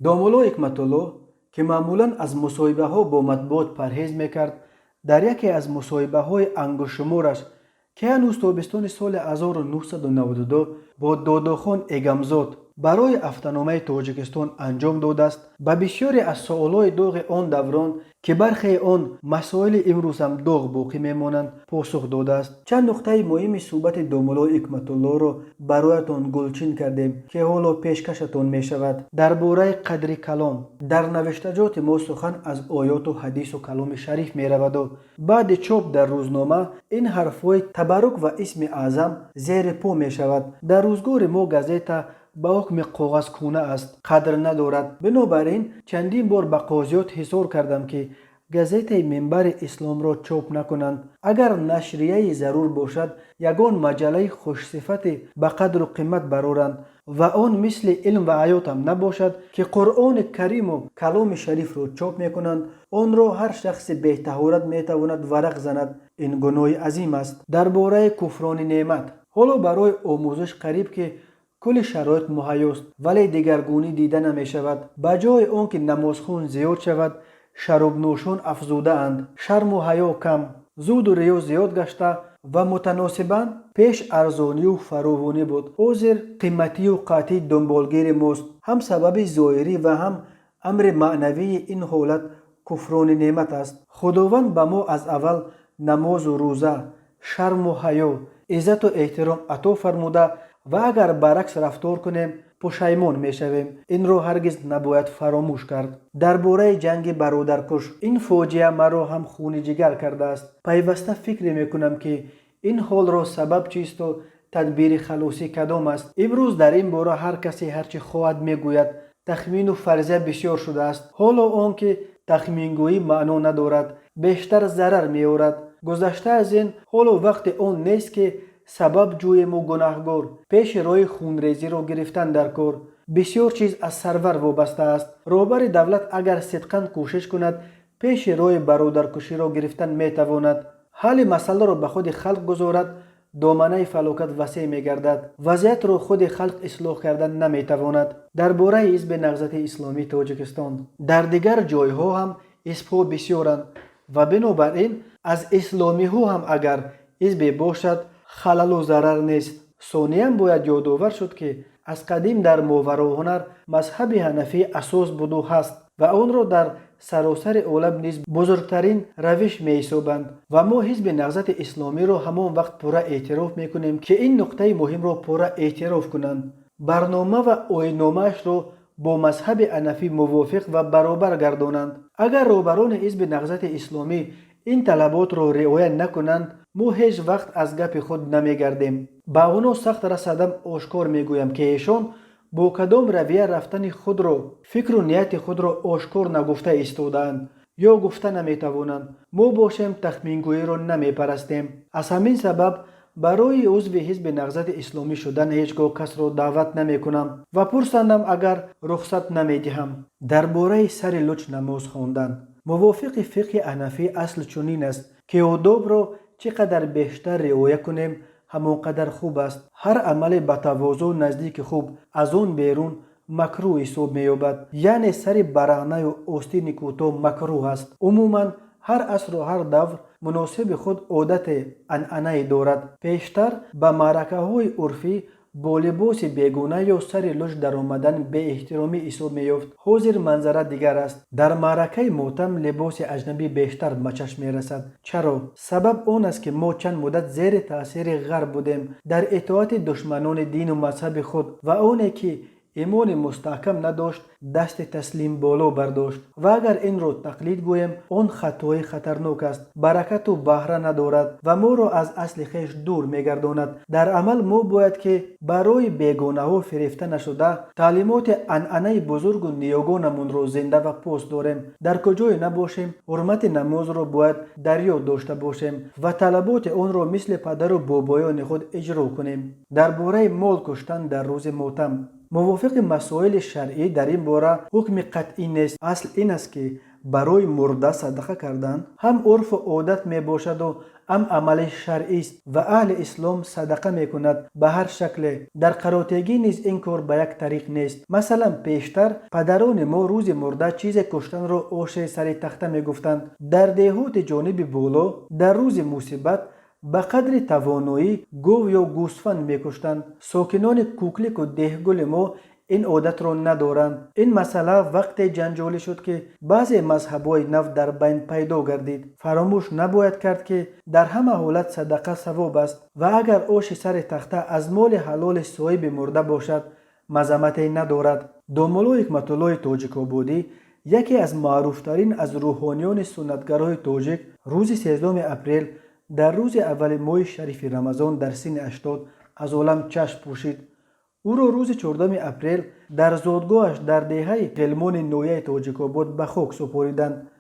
домулло ҳикматулло ки маъмулан аз мусоҳибаҳо бо матбуот парҳез мекард, дар яке аз мусоҳибаҳои ангушумораш ки ҳанӯз тобистони соли 1992 бо додохон эгамзод барои автономияи Тоҷикистон анҷом додааст, ба бисёре аз суолҳои доғи он даврон ки бархаи он масоили имрӯзам доғ боқӣ мемонанд, посух додааст. Чанд нуқтаи муҳими суҳбати домулло ҳикматуллоро бароятон гулчин кардем ки ҳоло пешкашатон мешавад. дар бораи қадри калом дар навиштаҷоти мо сухан аз оёту ҳадису каломи шариф мераваду баъди чоп дар рӯзнома ин ҳарфҳои табаррук ва исми аъзам зери по мешавад. дар рӯзгори мо газета ба ҳукми коғазкуна аст, қадр надорад. бинобар ин чандин бор ба қозиёт ҳисор кардам ки газетаи минбари исломро чоп накунанд. агар нашрияи зарур бошад, ягон маҷаллаи хушсифати ба қадру қимат бароранд ва он мисли илм ва ҳаётам набошад ки қуръони кариму каломи шарифро чоп мекунанд, онро ҳар шахси бетаҳорат метавонад варақ занад. ин гуноҳи азим аст. дар бораи куфрони неъмат ҳоло барои омӯзиш қариб ки кулли шароит муҳайёст, вале дигаргунӣ дида намешавад. ба ҷои он ки намозхун зиёд шавад, шаробнӯшон афзудаанд. шарму ҳаё кам, зуду риё зиёд гашта ва мутаносибан пеш арзонию фаровонӣ буд. ҳозир қиматию қатъии дунболгири мост. ҳам сабаби зоҳирӣ ва ҳам амри маънавии ин ҳолат куфрони неъмат аст. худованд ба мо аз аввал намозу рӯза, шарму ҳаё, иззату эҳтиром ато фармуда ва агар баръакс рафтор кунем пушаймон мешавем. инро ҳаргиз набояд фаромӯш кард. дар бораи ҷанги бародаркуш ин фоҷиа маро ҳам хуни ҷигар кардааст. пайваста фикре мекунам ки ин ҳолро сабаб чисту тадбири халосӣ кадом аст. имрӯз дар ин бора ҳар касе ҳарчи хоҳад мегӯяд. тахмину фарзия бисёр шудааст. ҳоло он ки тахмингӯӣ маъно надорад, бештар зарар меорад. гузашта аз ин ҳоло вақти он нест ки сабаб ҷӯему гунаҳгор пеши роҳи хунрезиро гирифтан дар кор. бисёр чиз аз сарвар вобаста аст. роҳбари давлат агар сидқан кӯшиш кунад, пеши роҳи бародаркуширо гирифтан метавонад. ҳалли масъаларо ба худи халқ гузорад, доманаи фалокат васеъ мегардад. вазъиятро худи халқ ислоҳ кардан наметавонад. дар бораи ҳизби нағзати исломии Тоҷикистон дар дигар ҷойҳо ҳам ҳизбҳо бисёранд ва бинобар ин аз исломиҳо ҳам агар ҳизбе бошад халалу зарар нест. сониан бояд ёдовар шуд ки аз қадим дар мовароҳунар мазҳаби ҳанафӣ асос буду ҳаст ва онро дар саросари олам низ бузургтарин равиш меҳисобанд ва мо ҳизби нағзати исломиро ҳамон вақт пурра эътироф мекунем ки ин нуқтаи муҳимро пурра эътироф кунанд. барнома ва оидномаашро бо мазҳаби ҳанафӣ мувофиқ ва баробар гардонанд. агар роҳбарони ҳизби нағзати исломӣ ин талаботро риоя накунанд, мо ҳеҷ вақт аз гапи худ намегардем. ба онҳо сахт расадам ошкор мегӯям ки эшон бо кадом равия рафтани худро, фикру нияти худро ошкор нагуфта истодаанд ё гуфта наметавонанд. мо бошем тахмингӯиро намепарастем. аз ҳамин сабаб барои узви ҳизби нағзати исломӣ шудан ҳеҷ гоҳ касро даъват намекунам ва пурсандам агар рухсат намедиҳам. дар бораи сари луч намоз хондан мувофиқи фиқҳи ҳанафӣ асл чунин аст ки одобро чӣ қадар бештар риоя кунем ҳамон қадар хуб аст. ҳар амале ба тавозу наздики хуб аз он берун макрӯҳ ҳисоб меёбад. яъне сари барағнаю остини кӯтоҳ макрӯҳ аст. умуман ҳар асру ҳар давр муносиби худ одате анъанае дорад. пештар ба маъракаҳои урфӣ бо либоси бегуна ё сари луч даромадан беэҳтиромӣ ҳисоб меёфт. ҳозир манзара дигар аст. дар маъракаи мотам либоси аҷнабӣ бештар ба чашм мерасад. чаро? сабаб он аст ки мо чанд муддат зери таъсири ғарб будем дар итоати душманони дину мазҳаби худ ва оне ки имони мустаҳкам надошт, дасти таслим боло бардошт. ва агар инро тақлид гӯем, он хатои хатарнок аст. баракату баҳра надорад ва моро аз асли хеш дур мегардонад. дар амал мо бояд ки барои бегонаҳо фирифта нашуда, таълимоти анъанаи бузургу ниёгонамонро зинда ва пос дорем. дар куҷое набошем, ҳурмати намозро бояд дар ёд дошта бошем ва талаботи онро мисли падару бобоёни худ иҷро кунем. дар бораи мол куштан дар рӯзи мотам мувофиқи масоили шаръӣ дар ин бора ҳукми қатъӣ нест. асл ин аст ки барои мурда садақа кардан ҳам урфу одат мебошаду ام عمل شرعی است و اهل اسلام صدقه می کند به هر شکل. در قراتگی نیز این کار به یک طریق نیست. مثلا پیشتر پدران ما روز مرده چیز کشتن را آش سر تخته می گفتند. در دهات جانب بالا در روز مصیبت به قدر توانایی گاو یا گوسفند می کشتند. ساکنان کوکلیک و دهگل ما این عادت را ندارند. این مسئله وقت جنجالی شد که بعضی مذهب‌های نو در بین پیدا گردید. فراموش نباید کرد که در همه حالت صدقه ثواب است و اگر آش سر تخته از مال حلال صاحب مرده باشد مذمتی ندارد. داملا حکمت الله تاجیک آبادی یکی از معروفترین از روحانیان سنتگرای تاجیک روز 13 اپریل در روز اول ماه شریف رمضان در سن 80 از عالم چشم پوشید. او را روز 14 اپریل در زادگاهش در دهه قلمان نویه تاجیک آباد به خاک سپاریدند.